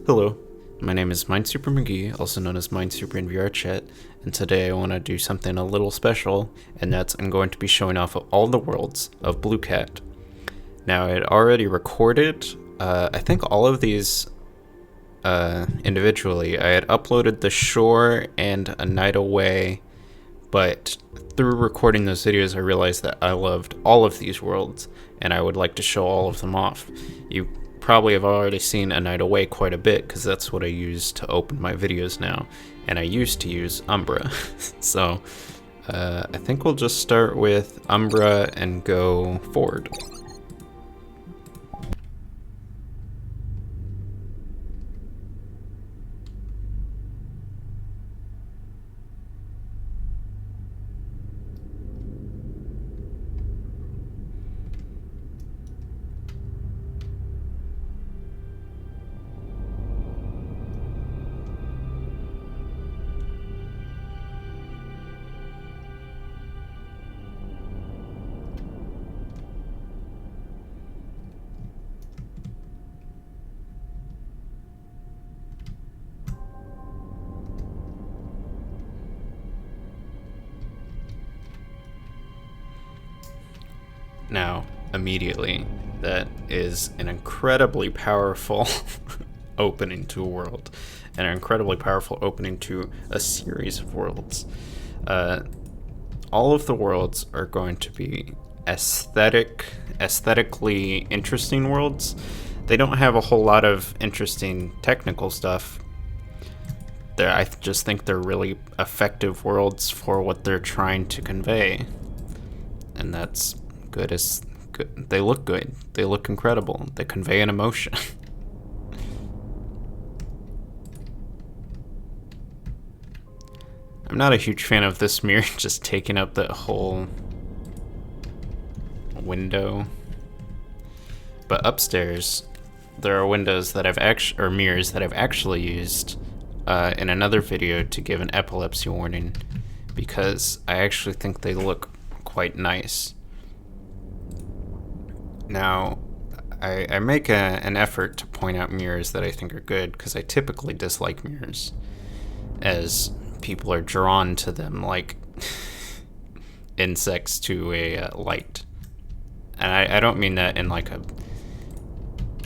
Hello, my name is Minesuper McGee, also known as Minesuper in VrChat, and today I want to do something a little special, and that's I'm going to be showing off all the worlds of Blue Cat. Now, I had already recorded, I think all of these individually. I had uploaded the shore and a night away, but through recording those videos I realized that I loved all of these worlds, and I would like to show all of them off. You probably have already seen A Night Away quite a bit, because that's what I use to open my videos now, and I used to use Umbra. So I think we'll just start with Umbra and go forward. Now, immediately, that is an incredibly powerful opening to a world, and an incredibly powerful opening to a series of worlds. All of the worlds are going to be aesthetically interesting worlds. They don't have a whole lot of interesting technical stuff. I just think they're really effective worlds for what they're trying to convey, and that's good. As good. They look good. They look incredible. They convey an emotion. I'm not a huge fan of this mirror just taking up that whole window. But upstairs, there are windows that I've or mirrors that I've actually used in another video to give an epilepsy warning, because I actually think they look quite nice. Now, I make an effort to point out mirrors that I think are good, because I typically dislike mirrors, as people are drawn to them like insects to a light. And I don't mean that in like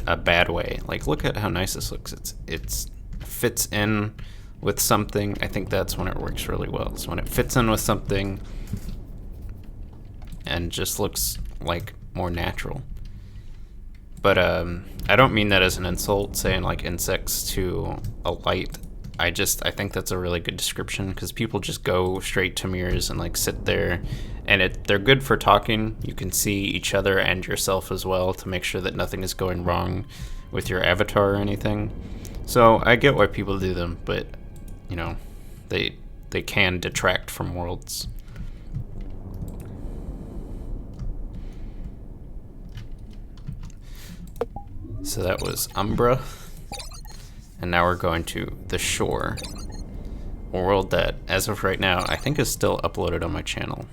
a bad way. Like, look at how nice this looks. It fits in with something. I think that's when it works really well. So when it fits in with something and just looks like more natural. But I don't mean that as an insult, saying like insects to a light. I think that's a really good description, because people just go straight to mirrors and like sit there, and they're good for talking. You can see each other and yourself as well to make sure that nothing is going wrong with your avatar or anything. So I get why people do them, but you know, they can detract from worlds. So that was Umbra, and now we're going to the shore, a world that, as of right now, I think is still uploaded on my channel.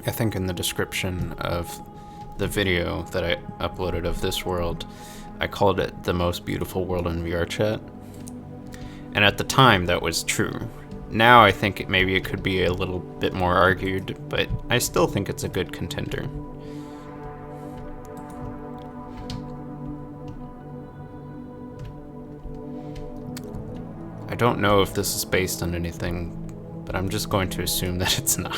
I think in the description of the video that I uploaded of this world, I called it the most beautiful world in VrChat. And at the time, that was true. Now I think maybe it could be a little bit more argued, but I still think it's a good contender. I don't know if this is based on anything, but I'm just going to assume that it's not.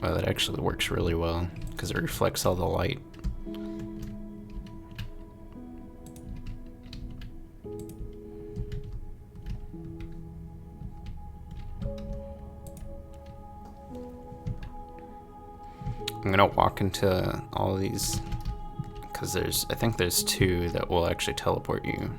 Oh, that actually works really well, because it reflects all the light. I'm gonna walk into all these Because I think there's 2 that will actually teleport you.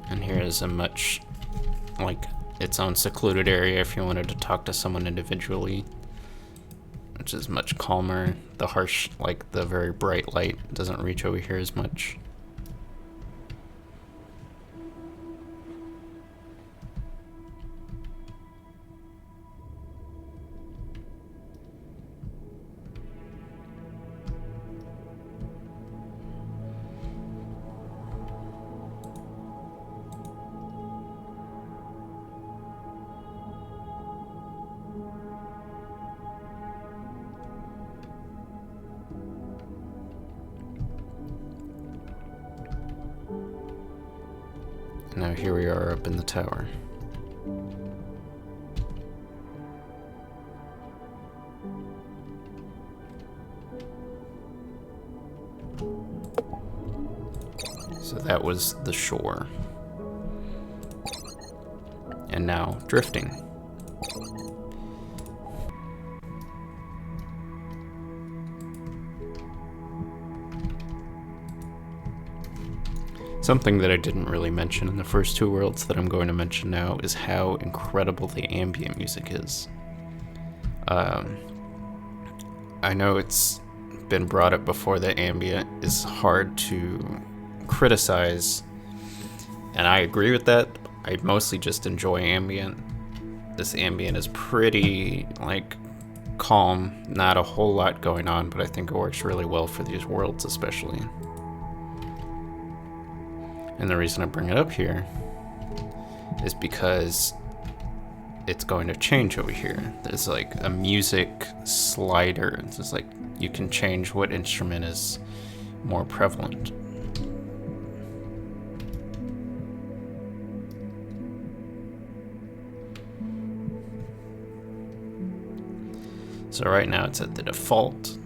And here is a much, like, its own secluded area if you wanted to talk to someone individually, which is much calmer. The harsh, like, the very bright light doesn't reach over here as much. Now here we are up in the tower. So that was the shore. And now drifting. Something that I didn't really mention in the first 2 worlds that I'm going to mention now is how incredible the ambient music is. I know it's been brought up before that ambient is hard to criticize, and I agree with that. I mostly just enjoy ambient. This ambient is pretty, like, calm, not a whole lot going on, but I think it works really well for these worlds especially. And the reason I bring it up here is because it's going to change over here. There's like a music slider. It's just like you can change what instrument is more prevalent. So right now it's at the default,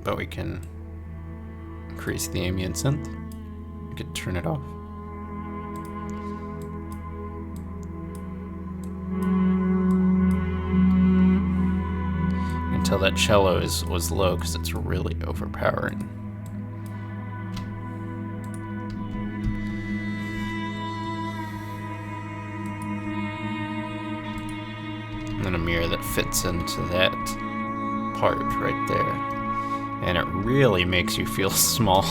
but we can increase the ambient synth. We could turn it off. Until that cello was low because it's really overpowering. And then a mirror that fits into that part right there. And it really makes you feel small.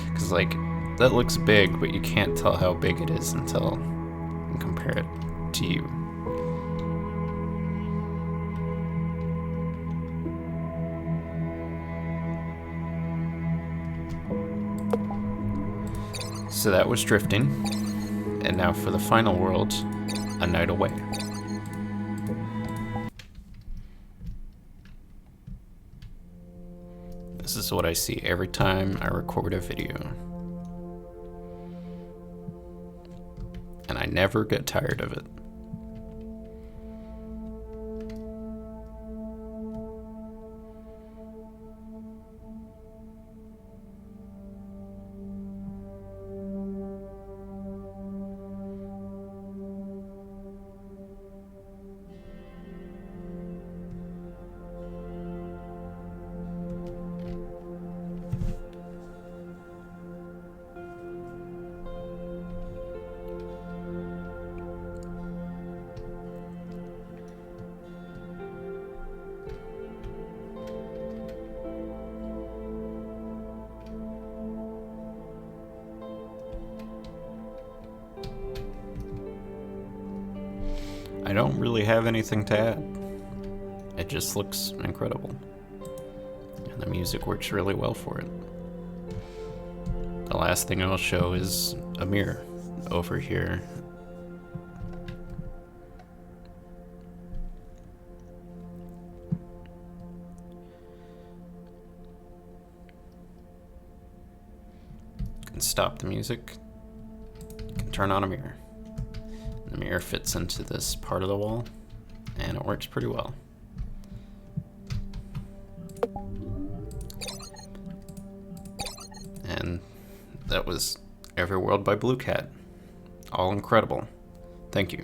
Because, like, that looks big, but you can't tell how big it is until you compare it to you. So that was drifting, and now for the final world, A Night Away. This is what I see every time I record a video. And I never get tired of it. I don't really have anything to add. It just looks incredible. And the music works really well for it. The last thing I'll show is a mirror over here. stop the music, you can turn on a mirror. The mirror fits into this part of the wall, and it works pretty well. And that was Every World by Blue Cat. All incredible. Thank you.